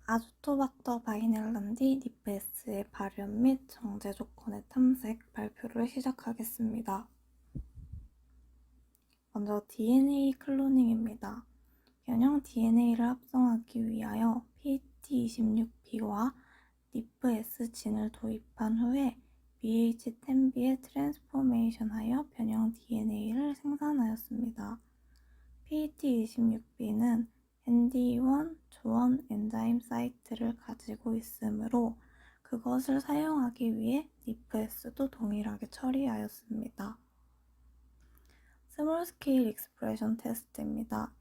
아조토박터 바이넬란디 니프S의 발현 및 정제 조건의 탐색 발표를 시작하겠습니다. 먼저 DNA 클로닝입니다. 변형 DNA를 합성하기 위하여 PET26B와 니프S 진을 도입한 후에 BH10B에 트랜스포메이션하여 변형 DNA를 생산하였습니다. PET26B는 ND1 조원 엔자임 사이트를 가지고 있으므로 그것을 사용하기 위해 니프S도 동일하게 처리하였습니다. 스몰 스케일 익스프레션 테스트입니다.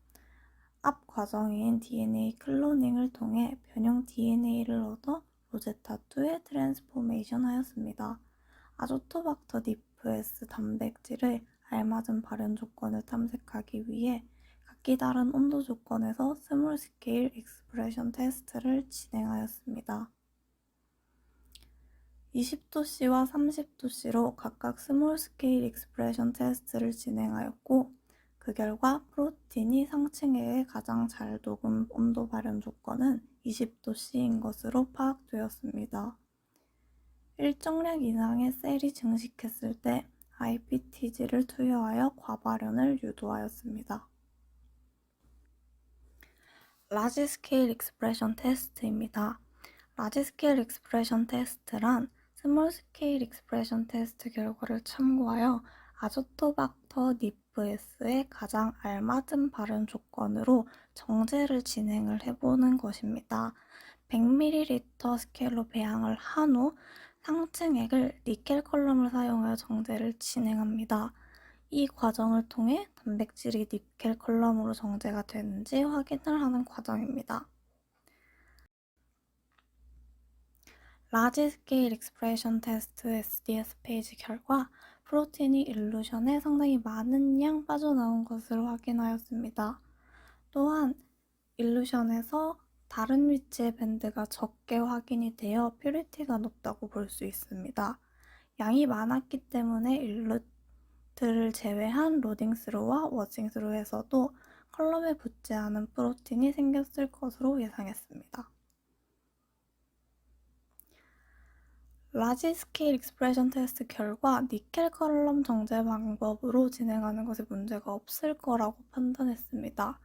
앞 과정인 DNA 클로닝을 통해 변형 DNA를 얻어 로제타2에 트랜스포메이션 하였습니다. 아조토박터 니프S 단백질의 알맞은 발현 조건을 탐색하기 위해 각기 다른 온도 조건에서 스몰 스케일 익스프레션 테스트를 진행하였습니다. 20도씨와 30도씨로 각각 스몰 스케일 익스프레션 테스트를 진행하였고 그 결과 프로틴이 상층액에 가장 잘 녹은 온도 발현 조건은 20도씨인 것으로 파악되었습니다. 일정량 이상의 셀이 증식했을 때 IPTG를 투여하여 과발현을 유도하였습니다. 라지 스케일 익스프레션 테스트입니다. 라지 스케일 익스프레션 테스트란 스몰 스케일 익스프레션 테스트 결과를 참고하여 아조토박터 니프S의 가장 알맞은 발현 조건으로 정제를 진행을 해보는 것입니다. 100ml 스케일로 배양을 한 후 상층액을 니켈 컬럼을 사용하여 정제를 진행합니다. 이 과정을 통해 단백질이 니켈 컬럼으로 정제가 되는지 확인을 하는 과정입니다. 라지 스케일 익스프레션 테스트 SDS 페이지 결과 프로틴이 일루션에 상당히 많은 양 빠져나온 것을 확인하였습니다. 또한 일루션에서 다른 위치의 밴드가 적게 확인이 되어 퓨리티가 높다고 볼 수 있습니다. 양이 많았기 때문에 일루트를 제외한 로딩스루와 워싱스루에서도 컬럼에 붙지 않은 프로틴이 생겼을 것으로 예상했습니다. 라지 스케일 익스프레션 테스트 결과 니켈 컬럼 정제 방법으로 진행하는 것에 문제가 없을 거라고 판단했습니다.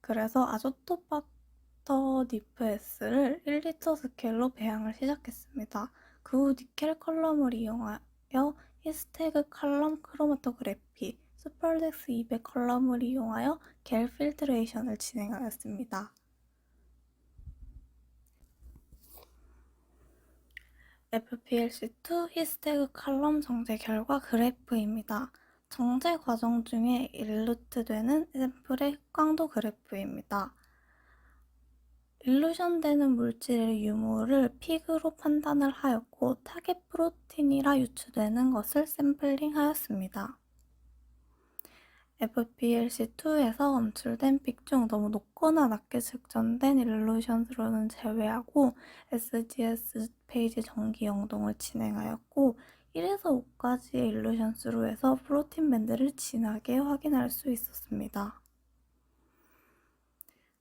그래서 아조토박터 니프S를 1리터 스케일로 배양을 시작했습니다. 그 후 니켈 컬럼을 이용하여 히스테그 컬럼 크로마토그래피, 스펄덱스 200 컬럼을 이용하여 겔 필트레이션을 진행하였습니다. FPLC2 히스테그 컬럼 정제 결과 그래프입니다. 정제 과정 중에 일루트되는 샘플의 흑광도 그래프입니다. 일루션되는 물질의 유무를 픽으로 판단을 하였고 타겟 프로틴이라 유추되는 것을 샘플링 하였습니다. FPLC2에서 검출된 픽 중 너무 높거나 낮게 측정된 일루션수로는 제외하고 SGS 페이지 정기 영동을 진행하였고 1에서 5까지의 일루션수로에서 프로틴 밴드를 진하게 확인할 수 있었습니다.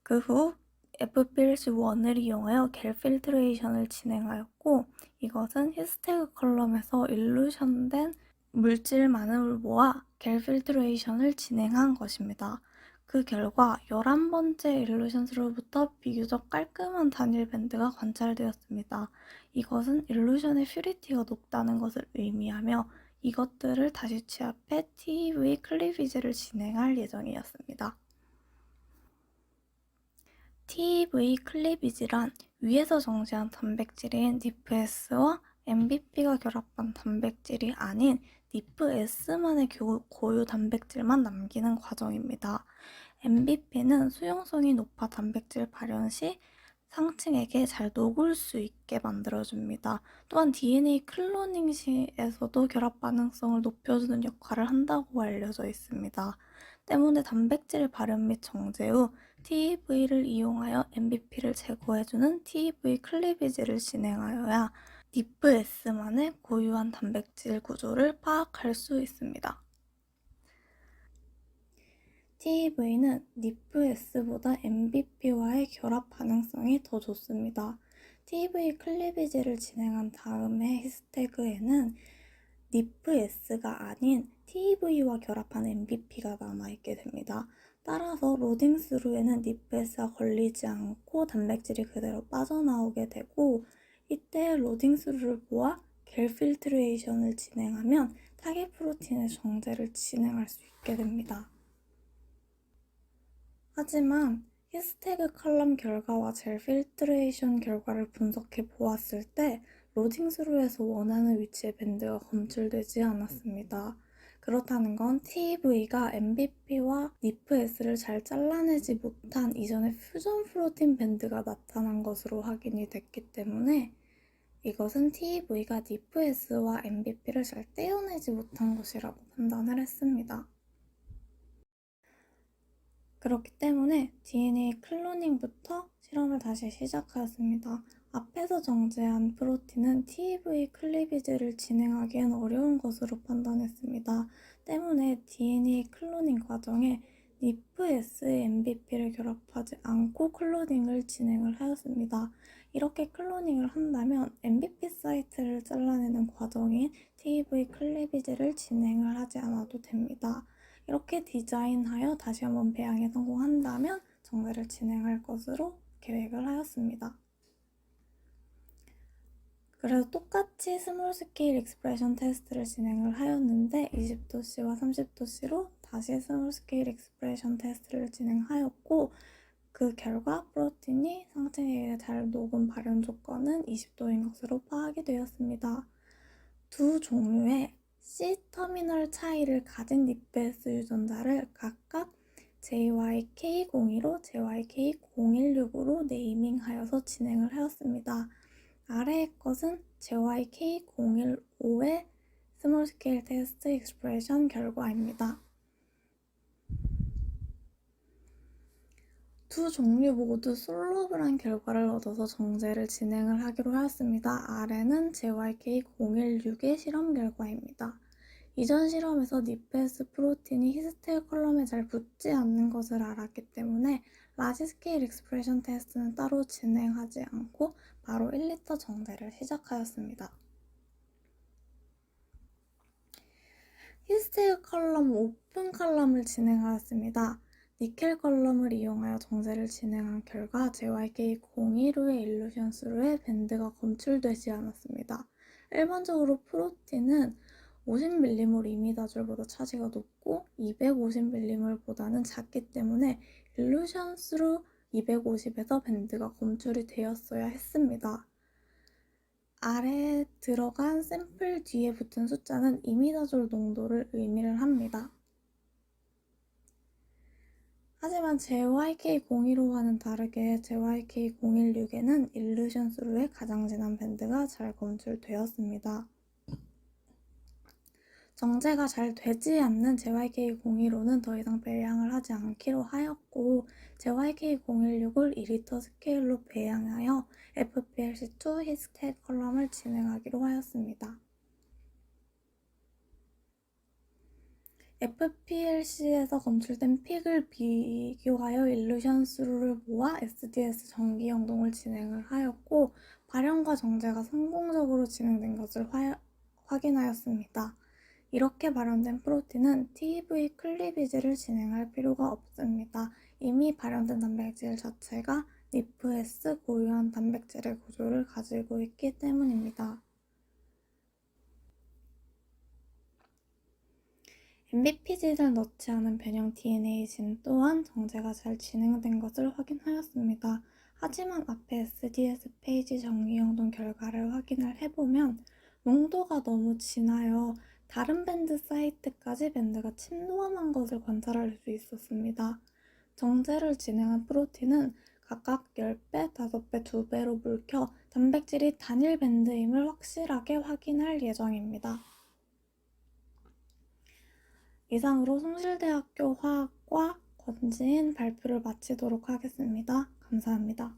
그 후 FPLC1을 이용하여 겔 필트레이션을 진행하였고 이것은 히스테그 컬럼에서 일루션된 물질만을 모아 겔 필트레이션을 진행한 것입니다. 그 결과 11번째 일루션으로부터 비교적 깔끔한 단일 밴드가 관찰되었습니다. 이것은 일루션의 퓨리티가 높다는 것을 의미하며 이것들을 다시 취합해 TEV 클리비지를 진행할 예정이었습니다. TEV 클리비지란 위에서 정제한 단백질인 니프S와 MBP가 결합한 단백질이 아닌 니프S만의 고유 단백질만 남기는 과정입니다. MBP는 수용성이 높아 단백질 발현 시 상층액에 잘 녹을 수 있게 만들어줍니다. 또한 DNA 클로닝 시에서도 결합 반응성을 높여주는 역할을 한다고 알려져 있습니다. 때문에 단백질 발현 및 정제 후 TEV를 이용하여 MBP를 제거해주는 TEV 클리비지를 진행하여야 니프S만의 고유한 단백질 구조를 파악할 수 있습니다. TEV는 NIPS보다 MBP와의 결합 반응성이 더 좋습니다. TV 클리비지를 진행한 다음에 히스태그에는 NIPS가 아닌 TEV와 결합한 MBP가 남아있게 됩니다. 따라서 로딩 스루에는 NIPS가 걸리지 않고 단백질이 그대로 빠져나오게 되고, 이때 로딩 스루를 보아 겔 필트레이션을 진행하면 타겟 프로틴의 정제를 진행할 수 있게 됩니다. 하지만 히스태그 칼럼 결과와 젤 필트레이션 결과를 분석해 보았을 때 로딩 스루에서 원하는 위치의 밴드가 검출되지 않았습니다. 그렇다는 건 TEV가 MBP와 NIPS를 잘 잘라내지 못한 이전의 퓨전 프로틴 밴드가 나타난 것으로 확인이 됐기 때문에 이것은 TEV가 NIPS와 MBP를 잘 떼어내지 못한 것이라고 판단을 했습니다. 그렇기 때문에 DNA 클로닝부터 실험을 다시 시작하였습니다. 앞에서 정제한 프로틴은 TEV 클리비지를 진행하기엔 어려운 것으로 판단했습니다. 때문에 DNA 클로닝 과정에 NIPS의 MBP를 결합하지 않고 클로닝을 진행을 하였습니다. 이렇게 클로닝을 한다면 MBP 사이트를 잘라내는 과정인 TEV 클리비지를 진행을 하지 않아도 됩니다. 이렇게 디자인하여 다시 한번 배양에 성공한다면 정제를 진행할 것으로 계획을 하였습니다. 그래서 똑같이 스몰 스케일 익스프레션 테스트를 진행을 하였는데 20도씨와 30도씨로 다시 스몰 스케일 익스프레션 테스트를 진행하였고, 그 결과 프로틴이 상체에 잘 녹은 발현 조건은 20도인 것으로 파악이 되었습니다. 두 종류의 C 터미널 차이를 가진 니페스 유전자를 각각 JYK02로 JYK016으로 네이밍하여서 진행을 하였습니다. 아래의 것은 JYK015의 스몰 스케일 테스트 익스프레션 결과입니다. 두 종류 모두 솔러블한 결과를 얻어서 정제를 진행을 하기로 하였습니다. 아래는 JYK016의 실험 결과입니다. 이전 실험에서 니페스 프로틴이 히스테일 컬럼에 잘 붙지 않는 것을 알았기 때문에 라지 스케일 익스프레션 테스트는 따로 진행하지 않고 바로 1리터 정제를 시작하였습니다. 히스테일 컬럼 오픈 컬럼을 진행하였습니다. 니켈 컬럼을 이용하여 정제를 진행한 결과 JYK015의 일루션 스루에 밴드가 검출되지 않았습니다. 일반적으로 프로틴은 50mm몰 이미다졸보다 차지가 높고 250mm몰보다는 작기 때문에 일루션 스루 250에서 밴드가 검출이 되었어야 했습니다. 아래에 들어간 샘플 뒤에 붙은 숫자는 이미다졸 농도를 의미를 합니다. 하지만 JYK015와는 다르게 JYK016에는 일루션 스루의 가장 진한 밴드가 잘 검출되었습니다. 정제가 잘 되지 않는 JYK015는 더 이상 배양을 하지 않기로 하였고, JYK016을 2리터 스케일로 배양하여 FPLC2 히스테일 컬럼을 진행하기로 하였습니다. FPLC에서 검출된 픽을 비교하여 일루션 스루를 모아 SDS 전기 영동을 진행을 하였고, 발현과 정제가 성공적으로 진행된 것을 확인하였습니다. 이렇게 발현된 프로틴은 TEV 클리비지를 진행할 필요가 없습니다. 이미 발현된 단백질 자체가 NIPS 고유한 단백질의 구조를 가지고 있기 때문입니다. MBP진을 넣지 않은 변형 DNA 진 또한 정제가 잘 진행된 것을 확인하였습니다. 하지만 앞에 SDS 페이지 정리영동 결과를 확인을 해보면 농도가 너무 진하여 다른 밴드 사이트까지 밴드가 침노함한 것을 관찰할 수 있었습니다. 정제를 진행한 프로틴은 각각 10배, 5배, 2배로 묽혀 단백질이 단일 밴드임을 확실하게 확인할 예정입니다. 이상으로 숭실대학교 화학과 권지인 발표를 마치도록 하겠습니다. 감사합니다.